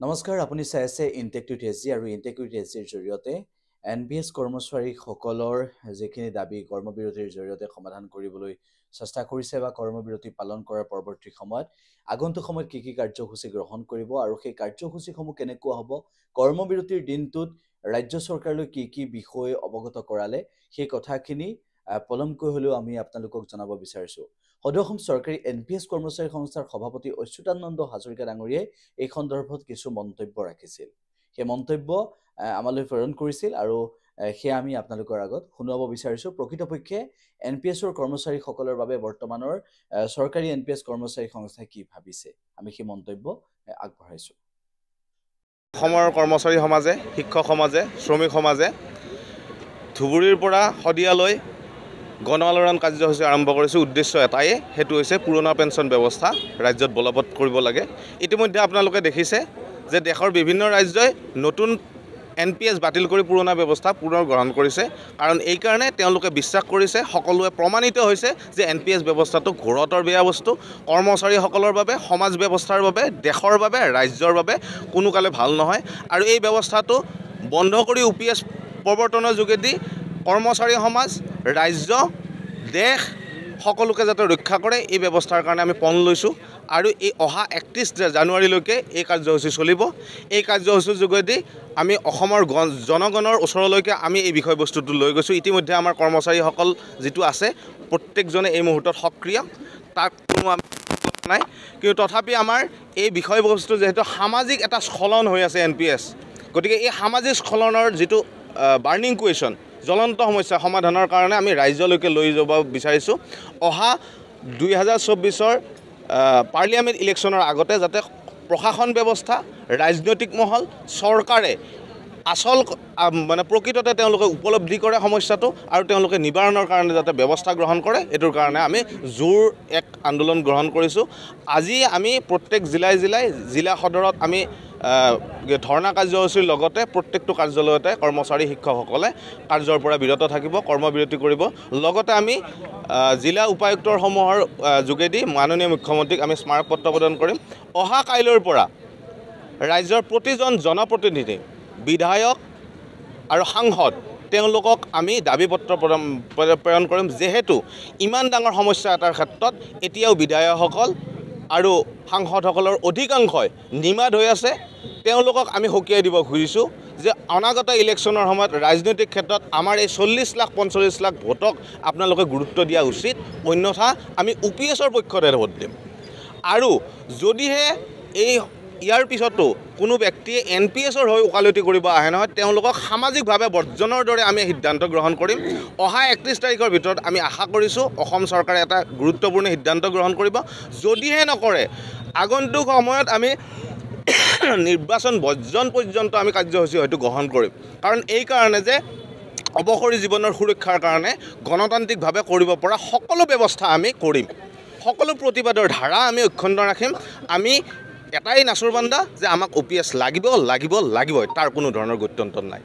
নমস্কাৰ আপুনি চাই আছে ইনটেক্টিভ এছজি আৰু ইনটেক্টিভ এছজিৰ জৰিয়তে এনপিএছ কৰ্মচাৰীসকলৰ যিখিনি দাবী কৰ্মবিৰতিৰ জৰিয়তে সমাধান কৰিবলৈ চেষ্টা কৰিছে বা কৰ্মবিৰতি পালন কৰাৰ পৰৱৰ্তী সময়ত আগন্তুক সময়ত কি কাৰ্যসূচী গ্ৰহণ কৰিব আৰু সেই কাৰ্যসূচীসমূহ কেনেকুৱা হ'ব কৰ্মবিৰতিৰ দিনটোত ৰাজ্য চৰকাৰলৈ কি বিষয় অৱগত কৰালে সেই কথাখিনি পলমকৈ হ'লেও আমি আপোনালোকক জনাব বিচাৰিছোঁ সদৌ অসম চৰকাৰী এনপিএছ কৰ্মচাৰী সংস্থাৰ সভাপতি অচ্যুতানন্দ হাজৰিকা ডাঙৰীয়াই এই সন্দৰ্ভত কিছু মন্তব্য ৰাখিছিল সেই মন্তব্য আমালৈ প্ৰেৰণ কৰিছিল আৰু সেয়া আমি আপোনালোকৰ আগত শুনাব বিচাৰিছোঁ প্ৰকৃতপক্ষে এনপিএছৰ কৰ্মচাৰীসকলৰ বাবে বৰ্তমানৰ চৰকাৰী এনপিএছ কৰ্মচাৰী সংস্থাই কি ভাবিছে আমি সেই মন্তব্য আগবঢ়াইছোঁ অসমৰ কৰ্মচাৰী সমাজে শিক্ষক সমাজে শ্ৰমিক সমাজে ধুবুৰীৰ পৰা শদিয়ালৈ গণ আলোড়ন কাৰ্যসূচী আৰম্ভ কৰিছে উদ্দেশ্য এটাই হেতু হৈছে পুৰণা পেঞ্চন ব্যৱস্থা ৰাজ্যত বলবৎ কৰিব লাগে ইতিমধ্যে আপোনালোকে দেখিছে যে দেশৰ বিভিন্ন ৰাজ্যই নতুন এনপিএছ বাতিল কৰি পুৰণা ব্যৱস্থা পুনৰ গ্ৰহণ কৰিছে কাৰণ এই কাৰণে তেওঁলোকে বিশ্বাস কৰিছে সকলোৱে প্ৰমাণিত হৈছে যে এনপিএছ ব্যৱস্থাটো ঘোৰতৰ বেয়া বস্তু কৰ্মচাৰীসকলৰ বাবে সমাজ ব্যৱস্থাৰ বাবে দেশৰ বাবে ৰাজ্যৰ বাবে কোনো কালে ভাল নহয় আৰু এই ব্যৱস্থাটো বন্ধ কৰি ইউপিএছ প্ৰৱৰ্তনৰ যোগেদি কৰ্মচাৰী সমাজ ৰাজ্য দেশ সকলোকে যাতে ৰক্ষা কৰে এই ব্যৱস্থাৰ কাৰণে আমি পণ লৈছোঁ আৰু এই অহা 31 জানুৱাৰীলৈকে এই কাৰ্যসূচী চলিব এই কাৰ্যসূচীৰ যোগেদি আমি অসমৰ জনগণৰ ওচৰলৈকে আমি এই বিষয়বস্তুটো লৈ গৈছোঁ ইতিমধ্যে আমাৰ কৰ্মচাৰীসকল যিটো আছে প্ৰত্যেকজনে এই মুহূৰ্তত সক্ৰিয় তাক কোনো আমি নাই কিন্তু তথাপি আমাৰ এই বিষয়বস্তু যেহেতু সামাজিক এটা স্খলন হৈ আছে এনপিএছ গতিকে এই সামাজিক স্খলনৰ যিটো বাৰ্নিং কুৱেশ্যন জ্বলন্ত সমস্যা সমাধানৰ কাৰণে আমি ৰাজ্যলৈকে লৈ যাব বিচাৰিছোঁ অহা 2024 পাৰ্লিয়ামেণ্ট ইলেকশ্যনৰ আগতে যাতে প্ৰশাসন ব্যৱস্থা ৰাজনৈতিক মহল চৰকাৰে আচল মানে প্ৰকৃততে তেওঁলোকে উপলব্ধি কৰে সমস্যাটো আৰু তেওঁলোকে নিবাৰণৰ কাৰণে যাতে ব্যৱস্থা গ্ৰহণ কৰে এটোৰ কাৰণে আমি জোৰ এক আন্দোলন গ্ৰহণ কৰিছোঁ আজি আমি প্ৰত্যেক জিলা সদৰত আমি ধৰ্ণা কাৰ্যসূচীৰ লগতে প্ৰত্যেকটো কাৰ্যালয়তে কৰ্মচাৰী শিক্ষকসকলে কাৰ্যৰ পৰা বিৰত থাকিব কৰ্মবিৰতি কৰিব লগতে আমি জিলা উপায়ুক্তৰ সমূহৰ যোগেদি মাননীয় মুখ্যমন্ত্ৰীক আমি স্মাৰকপত্ৰ প্ৰদান কৰিম অহা কাইলৈৰ পৰা ৰাজ্যৰ প্ৰতিজন জনপ্ৰতিনিধি বিধায়ক আৰু সাংসদ তেওঁলোকক আমি দাবী পত্ৰ প্ৰেৰণ কৰিম যেহেতু ইমান ডাঙৰ সমস্যা এটাৰ ক্ষেত্ৰত এতিয়াও বিধায়কসকল আৰু সাংসদসকলৰ অধিকাংশই নিমাদ হৈ আছে তেওঁলোকক আমি সকীয়াই দিব খুজিছোঁ যে অনাগত ইলেকশ্যনৰ সময়ত ৰাজনৈতিক ক্ষেত্ৰত আমাৰ এই 40 লাখ 45 লাখ ভোটক আপোনালোকে গুৰুত্ব দিয়া উচিত অন্যথা আমি ইউপিএছৰ পক্ষতে ভোট দিম আৰু যদিহে ইয়াৰ পিছতো কোনো ব্যক্তিয়ে এনপিএছৰ হৈ ওকালতি কৰিব আহে নহয় তেওঁলোকক সামাজিকভাৱে বৰ্জনৰ দৰে আমি সিদ্ধান্ত গ্ৰহণ কৰিম অহা 31 তাৰিখৰ ভিতৰত আমি আশা কৰিছোঁ অসম চৰকাৰে এটা গুৰুত্বপূৰ্ণ সিদ্ধান্ত গ্ৰহণ কৰিব যদিহে নকৰে আগন্তুক সময়ত আমি নিৰ্বাচন বৰ্জন পৰ্যন্ত আমি কাৰ্যসূচী হয়তো গ্ৰহণ কৰিম কাৰণ এই কাৰণে যে অৱসৰী জীৱনৰ সুৰক্ষাৰ কাৰণে গণতান্ত্ৰিকভাৱে কৰিব পৰা সকলো ব্যৱস্থা আমি কৰিম সকলো প্ৰতিবাদৰ ধাৰা আমি অক্ষুণ্ণ ৰাখিম আমি এটাই নাচুৰবান্দা যে আমাক ইউপিএছ লাগিবই তাৰ কোনো ধৰণৰ গত্যন্তৰ নাই